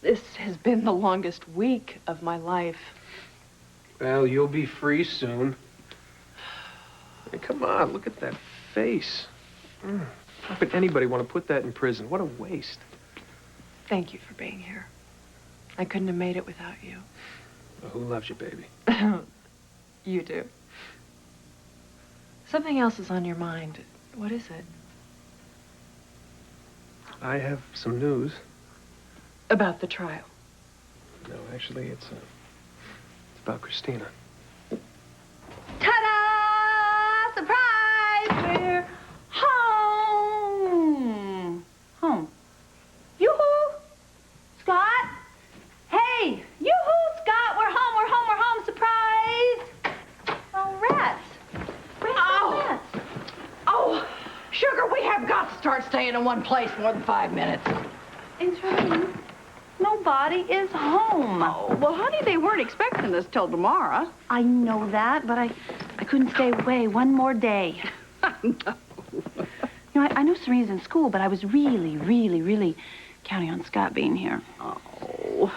This has been the longest week of my life. Well, you'll be free soon. Hey, come on, look at that face. How could anybody want to put that in prison? What a waste. Thank you for being here. I couldn't have made it without you. Well, who loves you, baby? You do. Something else is on your mind. What is it? I have some news. About the trial. No, actually, it's about Christina. Ta-da! Surprise! We're home! Home. Yoo-hoo! Scott? Hey! Yoo-hoo, Scott! We're home, we're home, we're home! Surprise! Oh, rats. Where's the rats? Oh, sugar, we have got to start staying in one place more than 5 minutes. Intervene. Nobody is home. Oh, well, honey, they weren't expecting us till tomorrow. I know that, but I couldn't stay away one more day. No. You know, I know Serena's in school, but I was really, really, really counting on Scott being here. Oh.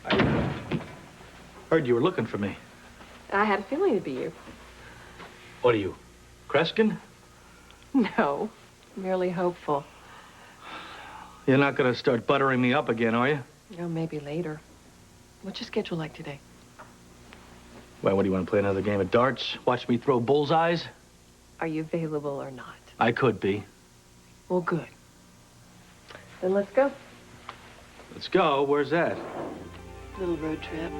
I heard you were looking for me. I had a feeling it'd be you. What are you, Kreskin? No, merely hopeful. You're not gonna start buttering me up again, are you? Oh, maybe later. What's your schedule like today? Well, what, do you want to play another game of darts? Watch me throw bullseyes? Are you available or not? I could be. Well, good. Then let's go. Let's go. Where's that? Little road trip.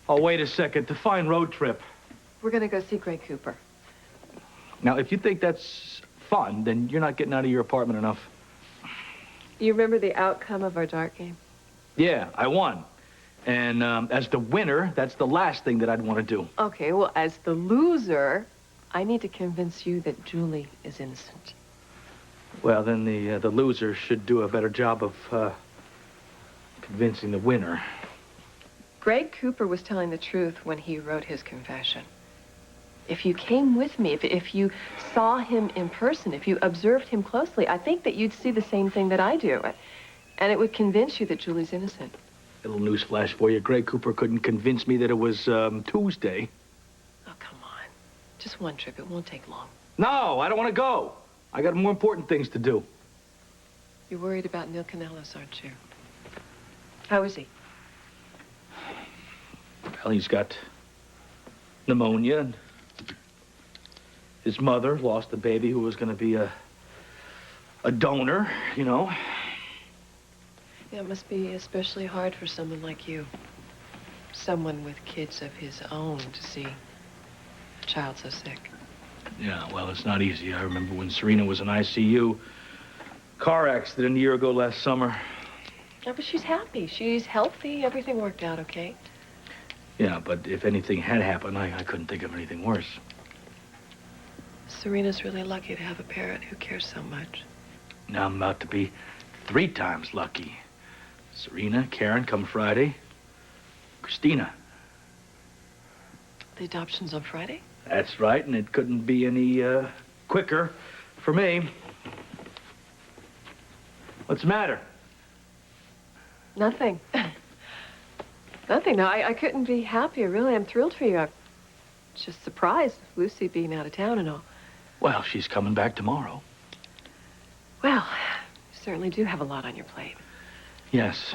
Oh, wait a second. Define road trip. We're gonna go see Greg Cooper. Now, if you think that's fun, then you're not getting out of your apartment enough. You remember the outcome of our dart game? Yeah, I won. And as the winner, that's the last thing that I'd want to do. Okay, well, as the loser, I need to convince you that Julie is innocent. Well, then the loser should do a better job of convincing the winner. Greg Cooper was telling the truth when he wrote his confession. If you came with me, if you saw him in person, if you observed him closely, I think that you'd see the same thing that I do. And it would convince you that Julie's innocent. A little newsflash for you. Greg Cooper couldn't convince me that it was Tuesday. Oh, come on. Just one trip. It won't take long. No, I don't want to go. I got more important things to do. You're worried about Neil Kanellis, aren't you? How is he? Well, he's got pneumonia, and his mother lost a baby who was going to be a donor, you know. Yeah, it must be especially hard for someone like you. Someone with kids of his own to see a child so sick. Yeah, well, it's not easy. I remember when Serena was in ICU. Car accident a year ago last summer. No, but she's happy. She's healthy. Everything worked out okay. Yeah, but if anything had happened, I couldn't think of anything worse. Serena's really lucky to have a parent who cares so much. Now I'm about to be 3 times lucky. Serena, Karen, come Friday. Christina. The adoption's on Friday? That's right, and it couldn't be any quicker for me. What's the matter? Nothing. Nothing. No, I couldn't be happier, really. I'm thrilled for you. I'm just surprised, Lucy being out of town and all. Well, she's coming back tomorrow. Well, you certainly do have a lot on your plate. Yes.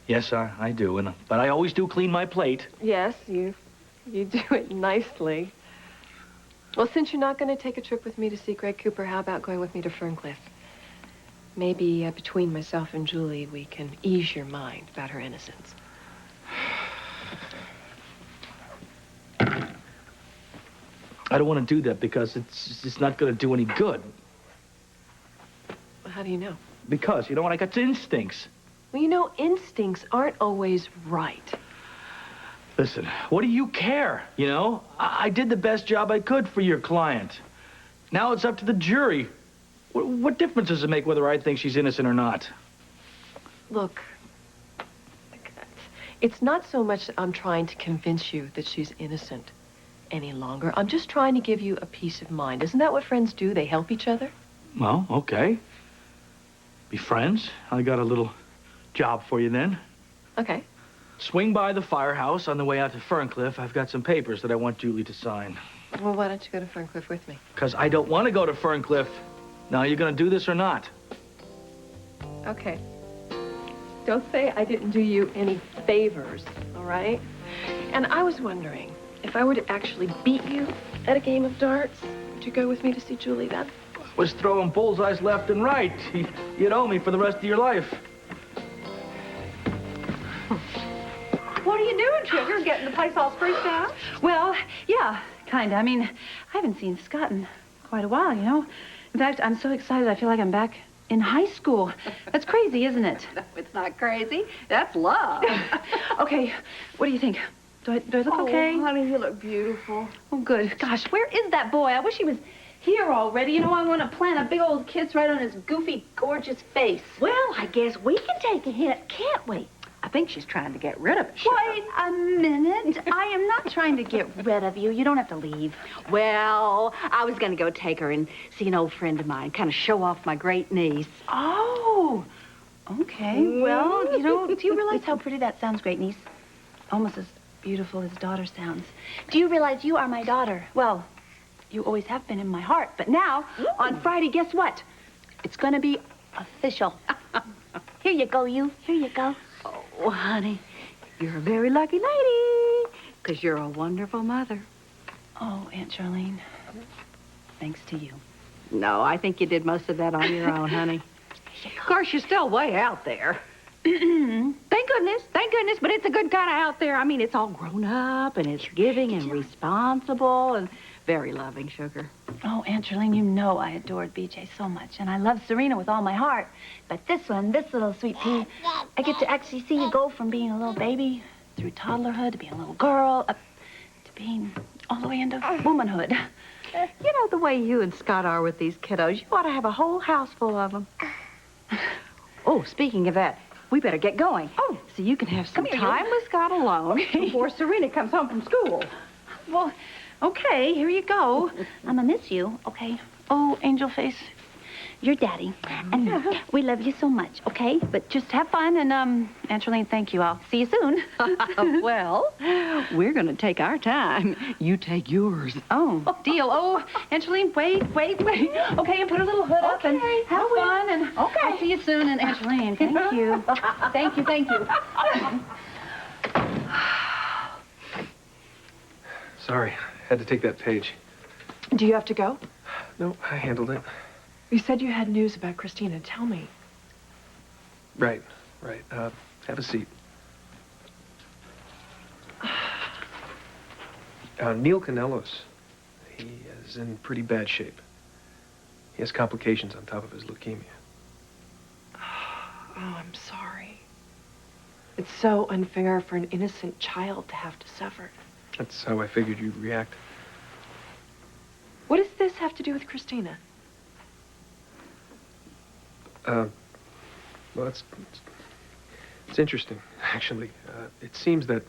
Yes, I do. But I always do clean my plate. Yes, you do it nicely. Well, since you're not going to take a trip with me to see Greg Cooper, how about going with me to Ferncliff? Maybe between myself and Julie, we can ease your mind about her innocence. I don't want to do that because it's not going to do any good. How do you know? Because, you know what, I got instincts. Well, you know, instincts aren't always right. Listen, what do you care, you know? I did the best job I could for your client. Now it's up to the jury. What difference does it make whether I think she's innocent or not? Look, it's not so much that I'm trying to convince you that she's innocent any longer. I'm just trying to give you a peace of mind. Isn't that what friends do? They help each other? Well, okay. Be friends. I got a little job for you then. Okay. Swing by the firehouse on the way out to Ferncliff. I've got some papers that I want Julie to sign. Well, why don't you go to Ferncliff with me? Because I don't want to go to Ferncliff. Now, you going to do this or not? Okay. Don't say I didn't do you any favors, all right? And I was wondering, if I were to actually beat you at a game of darts, would you go with me to see Julie then? Was throwing bullseyes left and right. You'd owe me for the rest of your life. What are you doing, Sugar? Getting the place all spruced out? Well, yeah, kind of. I mean, I haven't seen Scott in quite a while, you know. In fact, I'm so excited I feel like I'm back in high school. That's crazy, isn't it? No, it's not crazy. That's love. Okay, what do you think? Do I look okay? Honey, you look beautiful. Oh, good. Gosh, where is that boy? I wish he was here already. You know, I want to plant a big old kiss right on his goofy, gorgeous face. Well, I guess we can take a hint, can't we? I think she's trying to get rid of it, Sugar. Wait a minute. I am not trying to get rid of you. You don't have to leave. Well, I was going to go take her and see an old friend of mine, kind of show off my great niece. Oh, okay. Well, you know, do you realize how pretty that sounds, great niece? Almost as beautiful as daughter sounds. Do you realize you are my daughter? Well, you always have been in my heart. But now, on Friday, guess what? It's going to be official. Here you go, you. Here you go. Oh, honey, you're a very lucky lady, because you're a wonderful mother. Oh, Aunt Charlene, thanks to you. No, I think you did most of that on your own, honey. Of course, you're still way out there. Thank goodness, but it's a good kind of out there. I mean, it's all grown up, and it's giving and responsible and very loving, Sugar. Oh, Aunt Charlene, you know I adored BJ so much, and I love Serena with all my heart. But this little sweet pea, I get to actually see you go from being a little baby through toddlerhood to being a little girl, up to being all the way into womanhood. You know, the way you and Scott are with these kiddos, you ought to have a whole house full of them. Oh, speaking of that, we better get going. Oh, so you can have some time with Scott alone before Serena comes home from school. Well, okay, here you go. I'm gonna miss you, okay? Oh, Angel Face, you're Daddy, and we love you so much, okay? But just have fun, and, Aunt Charlene, thank you. I'll see you soon. Well, we're going to take our time. You take yours. Oh, deal. Oh, Aunt Charlene, wait. Okay, and put a little hood up and have fun, and I'll see you soon. And Aunt Charlene, thank you. Thank you. Sorry, had to take that page. Do you have to go? No, I handled it. You said you had news about Christina. Tell me. Right. Have a seat. Neil Kanellos, he is in pretty bad shape. He has complications on top of his leukemia. Oh, I'm sorry. It's so unfair for an innocent child to have to suffer. That's how I figured you'd react. What does this have to do with Christina? Well, it's interesting, actually. It seems that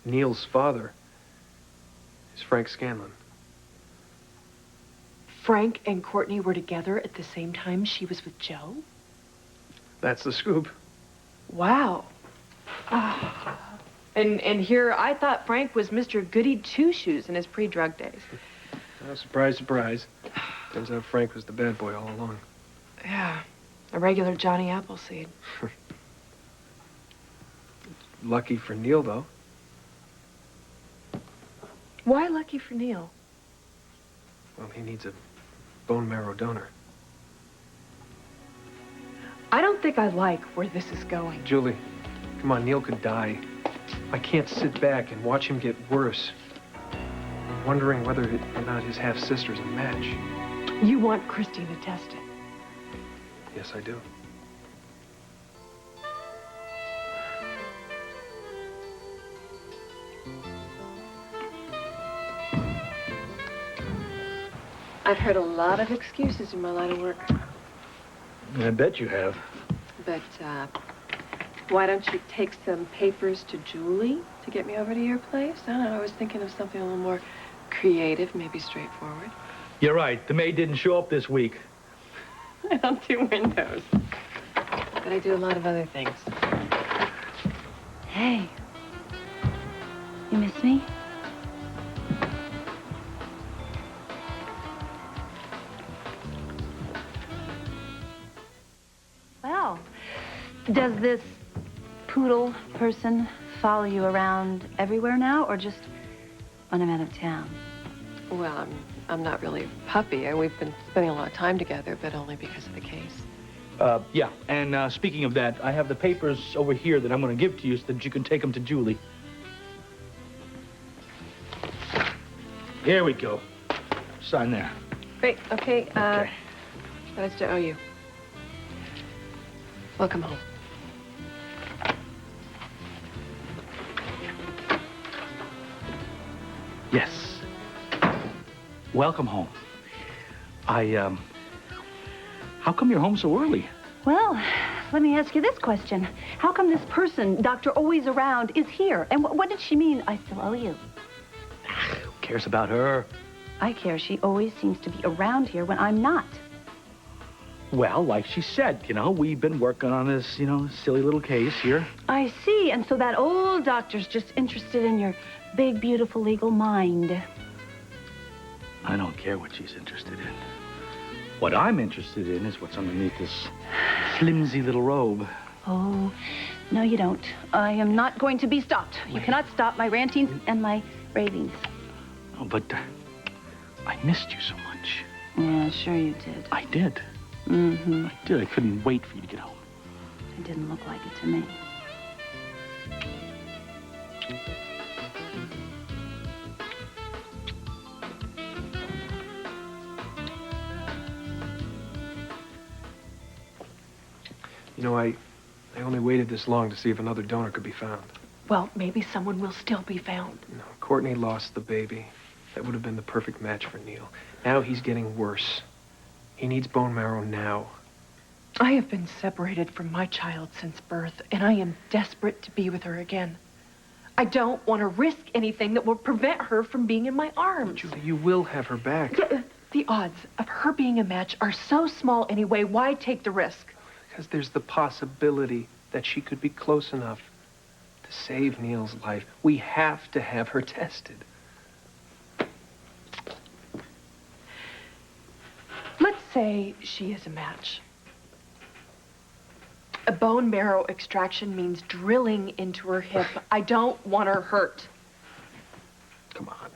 Neil's father is Frank Scanlon. Frank and Courtney were together at the same time she was with Joe? That's the scoop. Wow. And here I thought Frank was Mr. Goody Two-Shoes in his pre-drug days. Oh, surprise, surprise. Turns out Frank was the bad boy all along. Yeah, a regular Johnny Appleseed. Lucky for Neil, though. Why lucky for Neil? Well, he needs a bone marrow donor. I don't think I like where this is going. Julie, come on, Neil could die. I can't sit back and watch him get worse. I'm wondering whether or not his half-sister's a match. You want Christina tested. Yes, I do. I've heard a lot of excuses in my line of work. I bet you have. But, why don't you take some papers to Julie to get me over to your place? I don't know, I was thinking of something a little more creative, maybe straightforward. You're right. The maid didn't show up this week. I don't do windows. But I do a lot of other things. Hey. You miss me? Well, does this poodle person follow you around everywhere now, or just when I'm out of town? Well, I'm not really a puppy. We've been spending a lot of time together, but only because of the case. Yeah, and speaking of that, I have the papers over here that I'm going to give to you so that you can take them to Julie. Here we go. Sign there. Great, okay, Okay. that is to owe you. Welcome home. Yes. Welcome home. How come you're home so early? Well, let me ask you this question. How come this person, Dr. Always Around, is here? And what did she mean, I still owe you? Who cares about her? I care. She always seems to be around here when I'm not. Well, like she said, we've been working on this, silly little case here. I see. And so that old doctor's just interested in your big, beautiful legal mind. I don't care what she's interested in. What I'm interested in is what's underneath this flimsy little robe. Oh, no, you don't. I am not going to be stopped. You cannot stop my rantings and my ravings. Oh, but I missed you so much. Yeah, sure you did. I did. Mm-hmm. I did. I couldn't wait for you to get home. It didn't look like it to me. I only waited this long to see if another donor could be found. Well, maybe someone will still be found. No, Courtney lost the baby. That would have been the perfect match for Neil. Now he's getting worse. He needs bone marrow now. I have been separated from my child since birth, and I am desperate to be with her again. I don't want to risk anything that will prevent her from being in my arms. Julie, you will have her back. The odds of her being a match are so small anyway. Why take the risk? Because there's the possibility that she could be close enough to save Neil's life. We have to have her tested. Let's say she is a match. A bone marrow extraction means drilling into her hip. I don't want her hurt. Come on.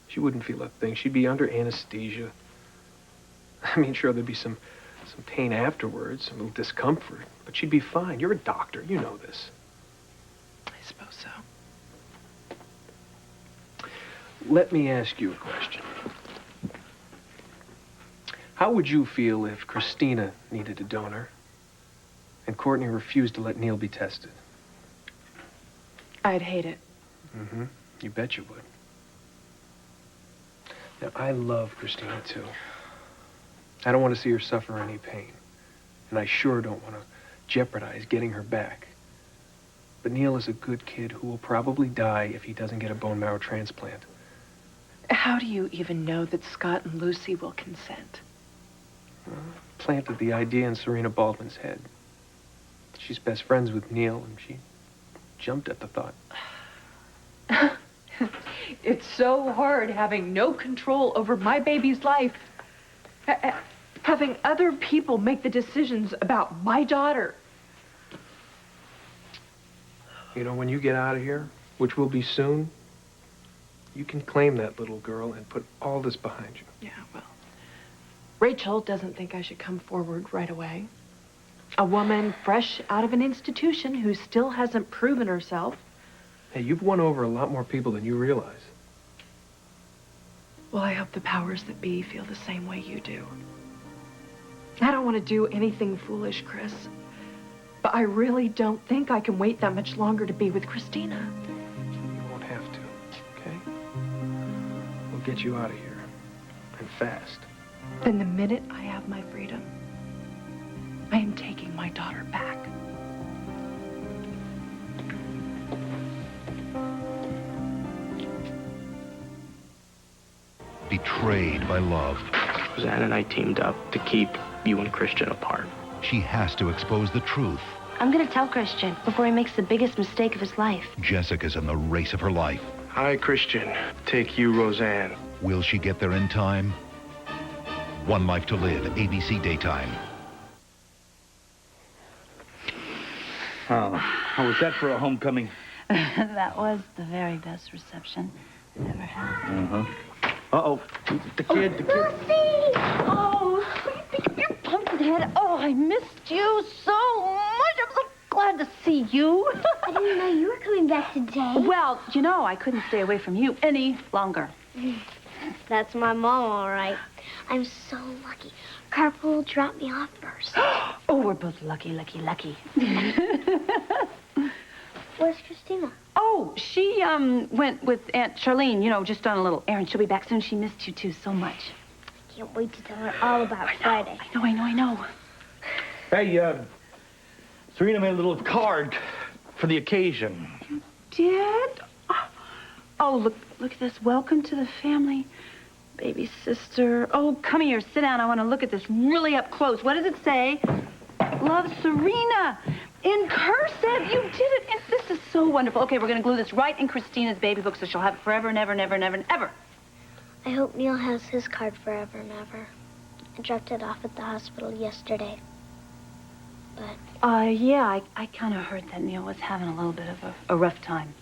She wouldn't feel a thing. She'd be under anesthesia. I mean, sure, there'd be some pain afterwards, a little discomfort, but she'd be fine. You're a doctor. You know this. I suppose so. Let me ask you a question. How would you feel if Christina needed a donor and Courtney refused to let Neil be tested? I'd hate it. Mm-hmm. You bet you would. Now, I love Christina, too. I don't want to see her suffer any pain. And I sure don't want to jeopardize getting her back. But Neil is a good kid who will probably die if he doesn't get a bone marrow transplant. How do you even know that Scott and Lucy will consent? Planted the idea in Serena Baldwin's head. She's best friends with Neil, and she jumped at the thought. It's so hard having no control over my baby's life. Having other people make the decisions about my daughter. You know, when you get out of here, which will be soon, you can claim that little girl and put all this behind you. Yeah, well, Rachel doesn't think I should come forward right away. A woman fresh out of an institution who still hasn't proven herself. Hey, you've won over a lot more people than you realize. Well, I hope the powers that be feel the same way you do. I don't want to do anything foolish, Chris. But I really don't think I can wait that much longer to be with Christina. You won't have to, okay? We'll get you out of here. And fast. Then the minute I have my freedom, I am taking my daughter back. Betrayed by love, Roseanne and I teamed up to keep you and Christian apart. she has to expose the truth. I'm gonna tell Christian before he makes the biggest mistake of his life. Jessica's in the race of her life. Hi, Christian. Take you, Roseanne. Will she get there in time? One Life to Live, ABC Daytime. Oh, how was that for a homecoming? That was the very best reception I've ever had. Uh-oh. The kid. Oh, you pumpkinhead. Oh, I missed you so much. I'm so glad to see you. I didn't know you were coming back today. Well, you know, I couldn't stay away from you any longer. That's my mom, all right. I'm so lucky. Carpool dropped me off first. Oh, we're both lucky. Where's Christina? Oh, she went with Aunt Charlene, you know, just on a little errand. She'll be back soon. She missed you, too, so much. I can't wait to tell her all about Friday. I know. Hey, Serena made a little card for the occasion. Did? Oh, look at this. Welcome to the family. Baby sister. Oh, come here. Sit down. I want to look at this really up close. What does it say? Love, Serena. In cursive. You did it. And this is so wonderful. Okay, we're going to glue this right in Christina's baby book so she'll have it forever and ever and ever and ever and ever. I hope Neil has his card forever and ever. I dropped it off at the hospital yesterday. But... Yeah, I kind of heard that Neil was having a little bit of a rough time.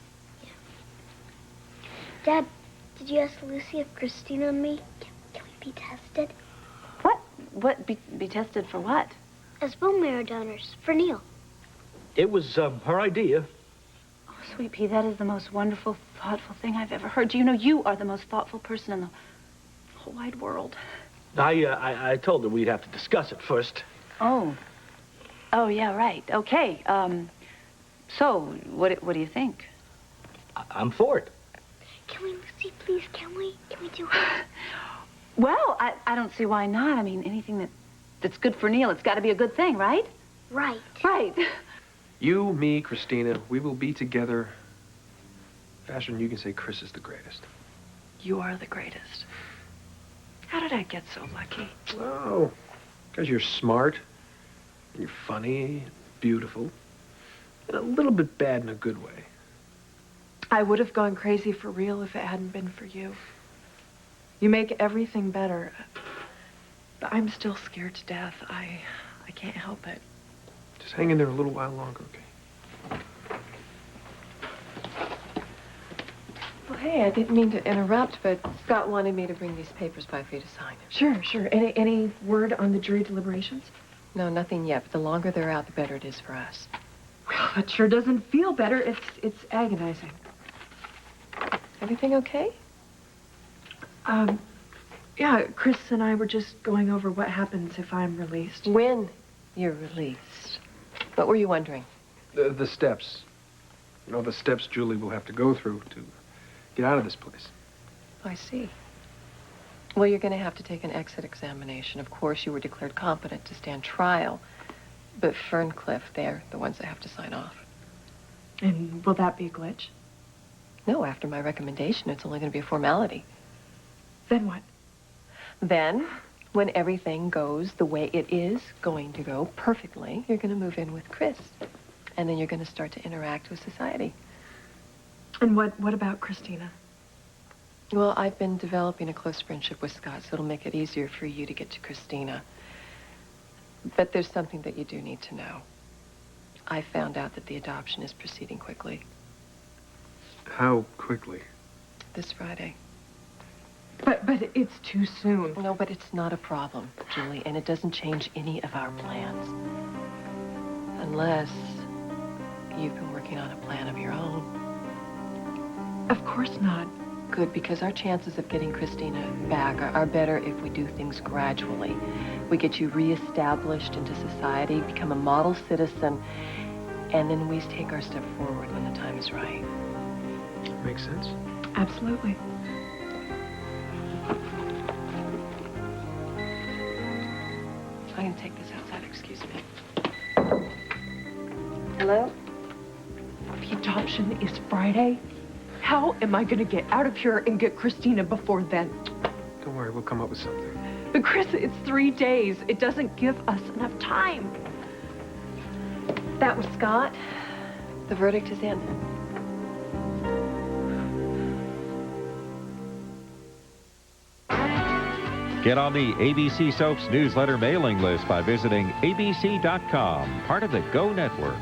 Dad, did you ask Lucy if Christina and me can we be tested? What? Be tested for what? As bone marrow donors for Neil. It was her idea. Oh, Sweet Pea, that is the most wonderful, thoughtful thing I've ever heard. Do you know you are the most thoughtful person in the whole wide world? I told her we'd have to discuss it first. Oh, yeah, right. Okay. So, what do you think? I'm for it. Can we, Lucy, please? Can we do it? Well, I don't see why not. I mean, anything that's good for Neil, it's got to be a good thing, right? Right. Right. You, me, Christina, we will be together. Faster than you can say Chris is the greatest. You are the greatest. How did I get so lucky? Oh, because you're smart, and you're funny, beautiful, and a little bit bad in a good way. I would have gone crazy for real if it hadn't been for you. You make everything better. But I'm still scared to death. I can't help it. Just hang in there a little while longer, okay? Well, hey, I didn't mean to interrupt, but Scott wanted me to bring these papers by for you to sign. Sure. Any word on the jury deliberations? No, nothing yet, but the longer they're out, the better it is for us. Well, it sure doesn't feel better. It's agonizing. Everything okay? Yeah, Chris and I were just going over what happens if I'm released. When you're released. What were you wondering? The steps. You know, the steps Julie will have to go through to get out of this place. I see. Well, you're going to have to take an exit examination. Of course, you were declared competent to stand trial. But Ferncliff, they're the ones that have to sign off. And will that be a glitch? No, after my recommendation, it's only going to be a formality. Then what? Then, when everything goes the way it is going to go perfectly, you're going to move in with Chris. And then you're going to start to interact with society. And what about Christina? Well, I've been developing a close friendship with Scott, so it'll make it easier for you to get to Christina. But there's something that you do need to know. I found out that the adoption is proceeding quickly. How quickly? This Friday. But it's too soon. No, but it's not a problem, Julie, and it doesn't change any of our plans. Unless you've been working on a plan of your own. Of course not. Good, because our chances of getting Christina back are better if we do things gradually. We get you reestablished into society, become a model citizen, and then we take our step forward when the time is right. Makes sense. Absolutely. I can take this outside, excuse me. Hello? The adoption is Friday. How am I going to get out of here and get Christina before then? Don't worry, we'll come up with something. But Chris, it's 3 days. It doesn't give us enough time. That was Scott. The verdict is in. Get on the ABC Soaps newsletter mailing list by visiting abc.com, part of the Go Network.